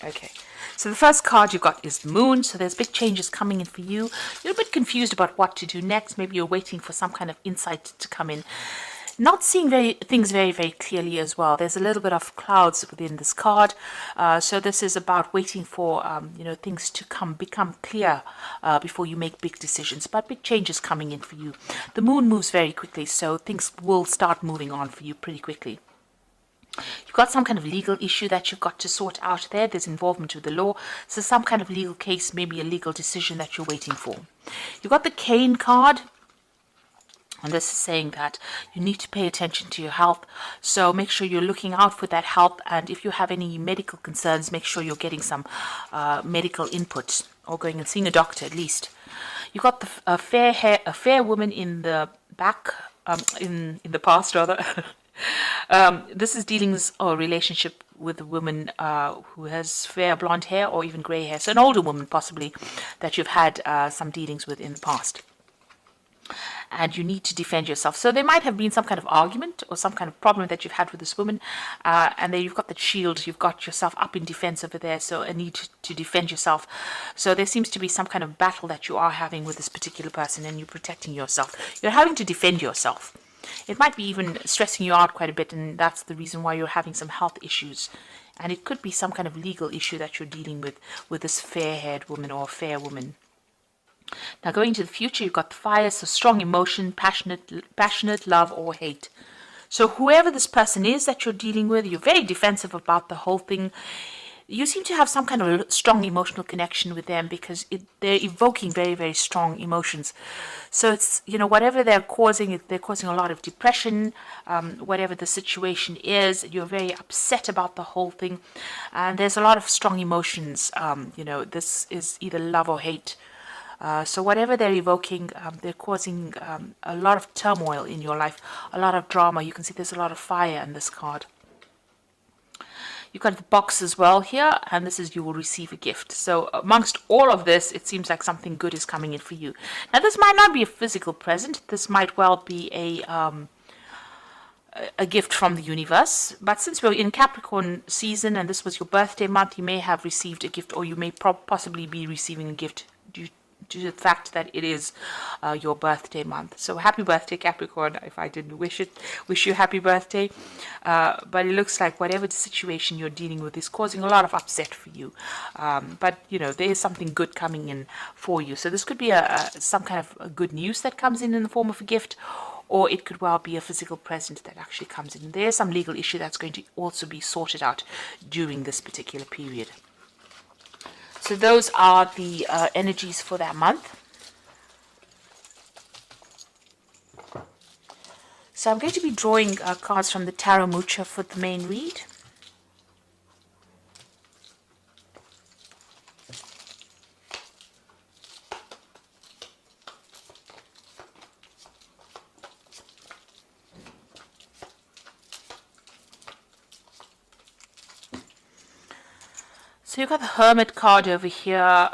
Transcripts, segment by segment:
Okay, so the first card you've got is the Moon. So there's big changes coming in for you. You're a bit confused about what to do next. Maybe you're waiting for some kind of insight to come in. Not seeing things very, very clearly as well. There's a little bit of clouds within this card. So this is about waiting for, things to become clear before you make big decisions. But big changes coming in for you. The Moon moves very quickly, so things will start moving on for you pretty quickly. You've got some kind of legal issue that you've got to sort out there. There's involvement with the law. So some kind of legal case, maybe a legal decision that you're waiting for. You've got the Cane card. And this is saying that you need to pay attention to your health. So make sure you're looking out for that health. And if you have any medical concerns, make sure you're getting some medical input or going and seeing a doctor at least. You've got a fair woman in the back, in the past rather. This is dealings or relationship with a woman who has fair blonde hair or even grey hair. So an older woman possibly that you've had some dealings with in the past. And you need to defend yourself. So there might have been some kind of argument or some kind of problem that you've had with this woman. And then you've got the shield. You've got yourself up in defense over there. So a need to defend yourself. So there seems to be some kind of battle that you are having with this particular person and you're protecting yourself. You're having to defend yourself. It might be even stressing you out quite a bit, and that's the reason why you're having some health issues. And it could be some kind of legal issue that you're dealing with this fair-haired woman or fair woman. Now going to the future, you've got the fire, so strong emotion, passionate love or hate. So whoever this person is that you're dealing with, you're very defensive about the whole thing. You seem to have some kind of strong emotional connection with them because they're evoking very, very strong emotions. So it's, whatever they're causing a lot of depression, whatever the situation is, you're very upset about the whole thing. And there's a lot of strong emotions. This is either love or hate. So whatever they're evoking, they're causing a lot of turmoil in your life, a lot of drama. You can see there's a lot of fire in this card. You've got the box as well here, and this is you will receive a gift. So amongst all of this, it seems like something good is coming in for you. Now, this might not be a physical present. This might well be a gift from the universe. But since we're in Capricorn season and this was your birthday month, you may have received a gift, or you may possibly be receiving a gift due to the fact that it is your birthday month. So happy birthday, Capricorn, if I didn't wish you happy birthday. But it looks like whatever the situation you're dealing with is causing a lot of upset for you. But there is something good coming in for you. So this could be some kind of good news that comes in the form of a gift, or it could well be a physical present that actually comes in. There's some legal issue that's going to also be sorted out during this particular period. So those are the energies for that month. So I'm going to be drawing cards from the Tarot Mucha for the main read. So you've got the Hermit card over here,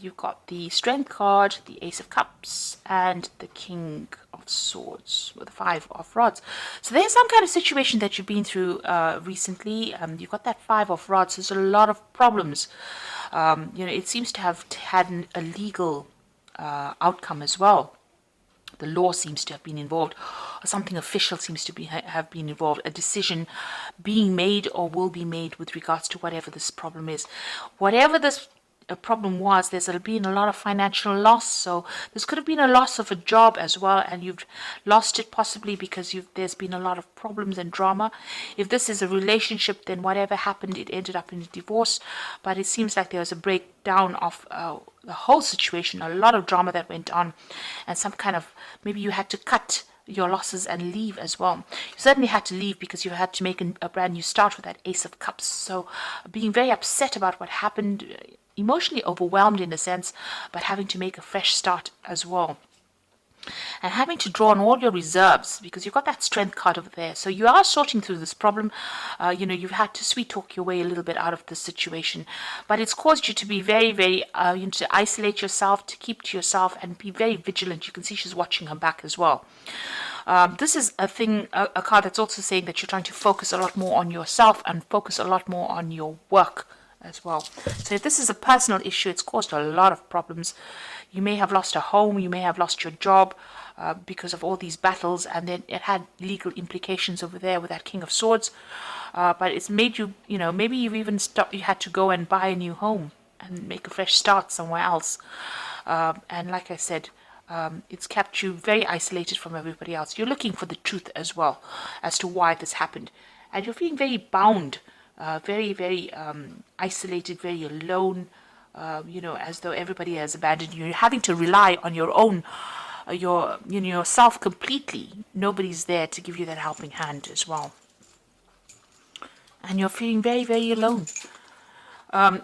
you've got the Strength card, the Ace of Cups, and the King of Swords with the Five of Rods. So there's some kind of situation that you've been through recently. You've got that Five of Rods. There's a lot of problems. It seems to have had a legal outcome as well. The law seems to have been involved, or something official seems to have been involved, a decision being made or will be made with regards to whatever this problem is. Whatever this problem was, there's been a lot of financial loss, so this could have been a loss of a job as well, and you've lost it possibly because there's been a lot of problems and drama. If this is a relationship, then whatever happened, it ended up in a divorce, but it seems like there was a breakdown of the whole situation, a lot of drama that went on, and some kind of, maybe you had to cut your losses and leave as well. You certainly had to leave because you had to make a brand new start with that Ace of Cups. So being very upset about what happened, emotionally overwhelmed in a sense, but having to make a fresh start as well. And having to draw on all your reserves because you've got that Strength card over there. So you are sorting through this problem. You've had to sweet talk your way a little bit out of this situation. But it's caused you to be very, very, to isolate yourself, to keep to yourself and be very vigilant. You can see she's watching her back as well. This is a card that's also saying that you're trying to focus a lot more on yourself and focus a lot more on your work as well. So if this is a personal issue, it's caused a lot of problems. You may have lost a home, you may have lost your job because of all these battles, and then it had legal implications over there with that King of Swords. But it's made you, maybe you've even stopped, you had to go and buy a new home and make a fresh start somewhere else. And like I said, it's kept you very isolated from everybody else. You're looking for the truth as well as to why this happened. And you're feeling very bound, very, very isolated, very alone, as though everybody has abandoned you. You're having to rely on your own, yourself completely. Nobody's there to give you that helping hand as well. And you're feeling very, very alone.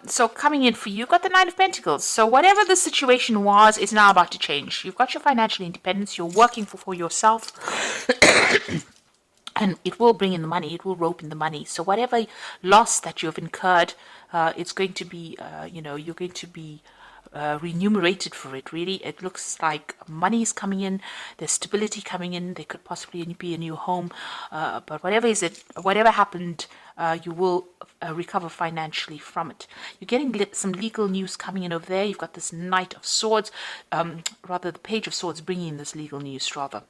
So coming in for you, you've got the Nine of Pentacles. So whatever the situation was, is now about to change. You've got your financial independence. You're working for yourself. And it will bring in the money. It will rope in the money. So whatever loss that you've incurred, it's going to be, you're going to be remunerated for it. Really, it looks like money is coming in, there's stability coming in, there could possibly be a new home, but whatever happened, you will recover financially from it. You're getting some legal news coming in over there. You've got this Knight of Swords, rather the Page of Swords bringing in this legal news rather.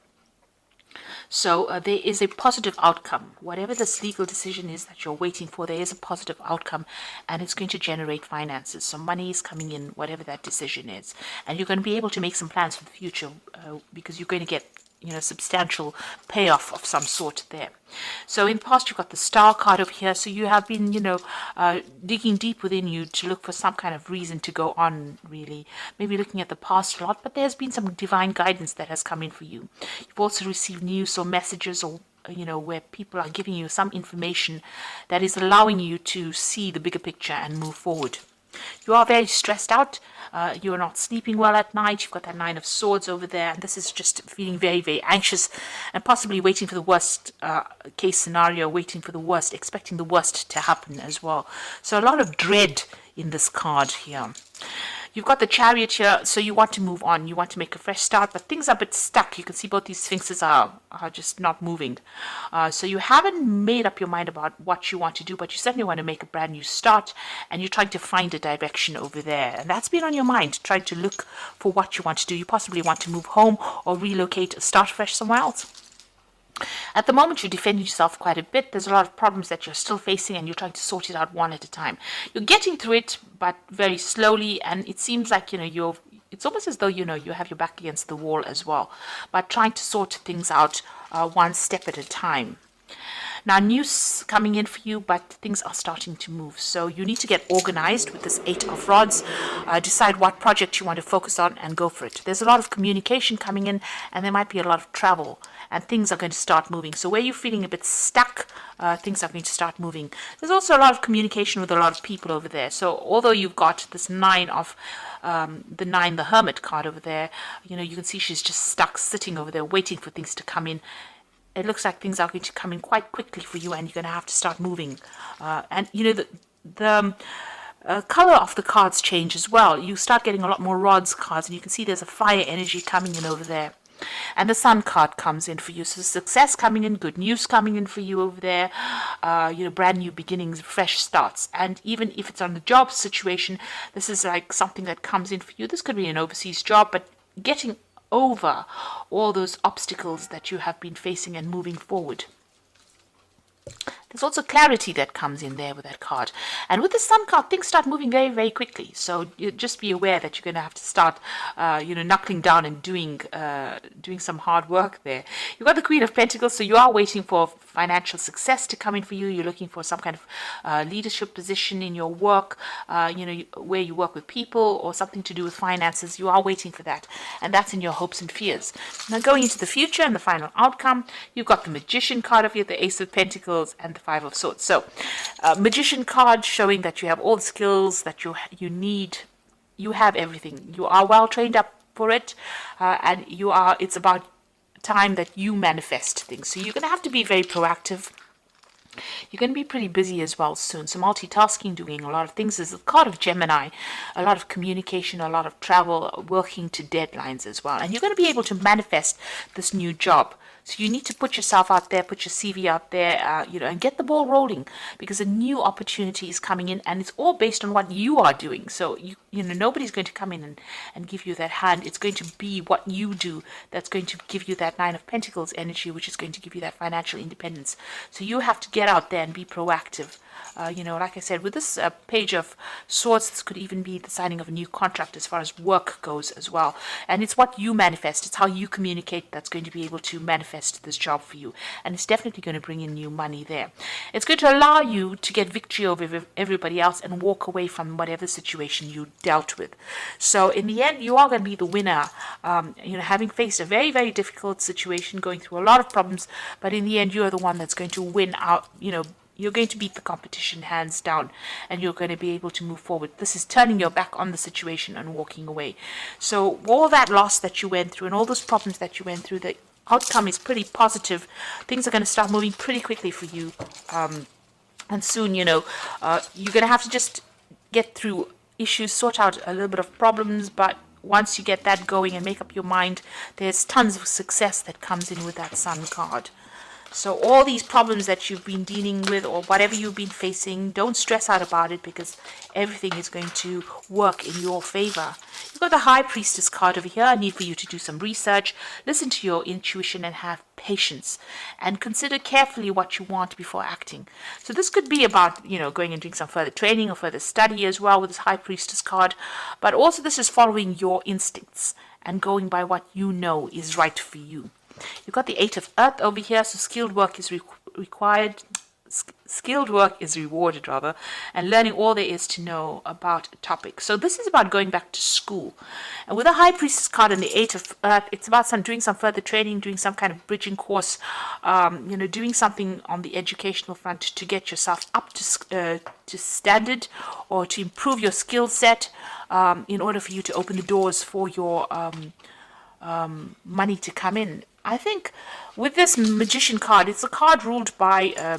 So there is a positive outcome. Whatever this legal decision is that you're waiting for, there is a positive outcome, and it's going to generate finances. So money is coming in, whatever that decision is. And you're going to be able to make some plans for the future because you're going to get substantial payoff of some sort there. So in the past, you've got the Star card over here. So you have been, digging deep within you to look for some kind of reason to go on, really. Maybe looking at the past a lot, but there's been some divine guidance that has come in for you. You've also received news or messages or where people are giving you some information that is allowing you to see the bigger picture and move forward. You are very stressed out. You're not sleeping well at night. You've got that Nine of Swords over there. And this is just feeling very, very anxious and possibly waiting for the worst case scenario, waiting for the worst, expecting the worst to happen as well. So a lot of dread in this card here. You've got the Chariot here, so you want to move on. You want to make a fresh start, but things are a bit stuck. You can see both these sphinxes are just not moving. So you haven't made up your mind about what you want to do, but you certainly want to make a brand new start, and you're trying to find a direction over there. And that's been on your mind, trying to look for what you want to do. You possibly want to move home or relocate or start fresh somewhere else. At the moment, you're defending yourself quite a bit. There's a lot of problems that you're still facing, and you're trying to sort it out one at a time. You're getting through it, but very slowly, and it seems like, it's almost as though, you have your back against the wall as well, but trying to sort things out one step at a time. Now, news coming in for you, but things are starting to move. So you need to get organized with this Eight of Rods. Decide what project you want to focus on and go for it. There's a lot of communication coming in, and there might be a lot of travel, and things are going to start moving. So where you're feeling a bit stuck, things are going to start moving. There's also a lot of communication with a lot of people over there. So although you've got this Nine of the Hermit card over there, you can see she's just stuck sitting over there waiting for things to come in. It looks like things are going to come in quite quickly for you, and you're going to have to start moving. The color of the cards change as well. You start getting a lot more Rods cards, and you can see there's a fire energy coming in over there. And the Sun card comes in for you. So success coming in, good news coming in for you over there. Brand new beginnings, fresh starts. And even if it's on the job situation, this is like something that comes in for you. This could be an overseas job, but getting over all those obstacles that you have been facing and moving forward. There's also clarity that comes in there with that card. And with the Sun card, things start moving very, very quickly. So you just be aware that you're going to have to start, knuckling down and doing some hard work there. You've got the Queen of Pentacles, so you are waiting for financial success to come in for you. You're looking for some kind of leadership position in your work, where you work with people or something to do with finances. You are waiting for that. And that's in your hopes and fears. Now going into the future and the final outcome, you've got the Magician card of you, the Ace of Pentacles, and the Five of Swords. So, Magician card showing that you have all the skills that you need. You have everything. You are well trained up for it, and it's about time that you manifest things. So you're going to have to be very proactive. You're going to be pretty busy as well soon. So multitasking, doing a lot of things. There's a card of Gemini, a lot of communication, a lot of travel, working to deadlines as well. And you're going to be able to manifest this new job. So you need to put yourself out there, put your CV out there, and get the ball rolling, because a new opportunity is coming in, and it's all based on what you are doing. So nobody's going to come in and give you that hand. It's going to be what you do that's going to give you that Nine of Pentacles energy, which is going to give you that financial independence. So you have to get out there and be proactive. Like I said, with this Page of Swords, this could even be the signing of a new contract as far as work goes as well. And it's what you manifest. It's how you communicate that's going to be able to manifest this job for you. And it's definitely going to bring in new money there. It's going to allow you to get victory over everybody else and walk away from whatever situation you dealt with. So in the end, you are going to be the winner, having faced a very, very difficult situation, going through a lot of problems. But in the end, you are the one that's going to win out, you're going to beat the competition hands down, and you're going to be able to move forward. This is turning your back on the situation and walking away. So all that loss that you went through and all those problems that you went through, the outcome is pretty positive. Things are going to start moving pretty quickly for you. And soon, you're going to have to just get through issues, sort out a little bit of problems, but once you get that going and make up your mind, there's tons of success that comes in with that Sun card. So all these problems that you've been dealing with, or whatever you've been facing, don't stress out about it, because everything is going to work in your favor. You've got the High Priestess card over here. I need for you to do some research, listen to your intuition, and have patience, and consider carefully what you want before acting. So this could be about, going and doing some further training or further study as well with this High Priestess card. But also this is following your instincts and going by what you know is right for you. You've got the Eight of Earth over here, so skilled work is required. Skilled work is rewarded, rather, and learning all there is to know about a topic. So this is about going back to school. And with the High Priestess card and the Eight of Earth, it's about doing some further training, doing some kind of bridging course, doing something on the educational front to get yourself up to standard, or to improve your skill set, in order for you to open the doors for your money to come in. I think with this Magician card, it's a card ruled by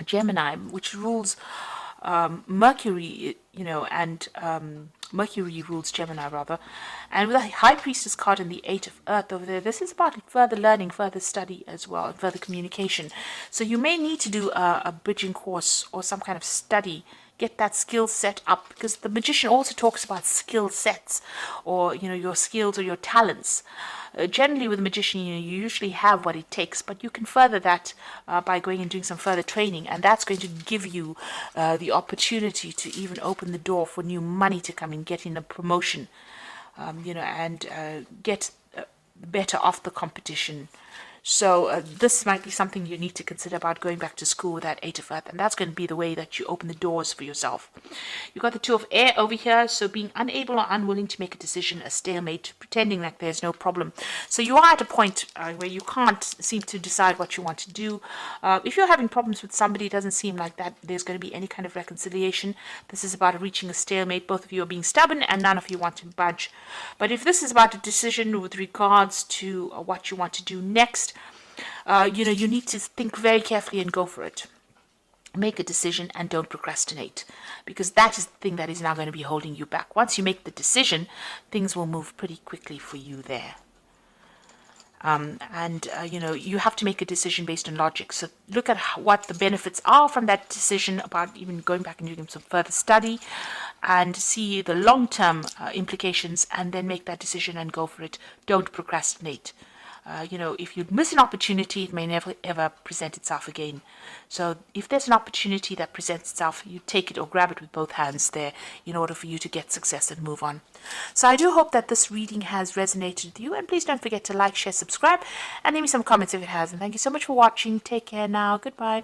Gemini, which rules Mercury, and Mercury rules Gemini, rather. And with the High Priestess card and the Eight of Earth over there, this is about further learning, further study as well, and further communication. So you may need to do a bridging course or some kind of study, get that skill set up, because the Magician also talks about skill sets, or your skills or your talents. Generally with the Magician, you usually have what it takes, but you can further that by going and doing some further training, and that's going to give you the opportunity to even open the door for new money to come in, get in a promotion, and get better off the competition. So this might be something you need to consider about going back to school with that Eight of Earth, and that's going to be the way that you open the doors for yourself. You've got the Two of Air over here, so being unable or unwilling to make a decision, a stalemate, pretending like there's no problem. So you are at a point where you can't seem to decide what you want to do. If you're having problems with somebody, it doesn't seem like that there's going to be any kind of reconciliation. This is about reaching a stalemate. Both of you are being stubborn, and none of you want to budge. But if this is about a decision with regards to what you want to do next, you need to think very carefully and go for it. Make a decision and don't procrastinate, because that is the thing that is now going to be holding you back. Once you make the decision, things will move pretty quickly for you there. You have to make a decision based on logic. So look at what the benefits are from that decision, about even going back and doing some further study, and see the long-term implications, and then make that decision and go for it. Don't procrastinate. If you miss an opportunity, it may never ever present itself again. So if there's an opportunity that presents itself, you take it or grab it with both hands there, in order for you to get success and move on. So I do hope that this reading has resonated with you, and please don't forget to like, share, subscribe, and leave me some comments if it has. And thank you so much for watching. Take care now. Goodbye.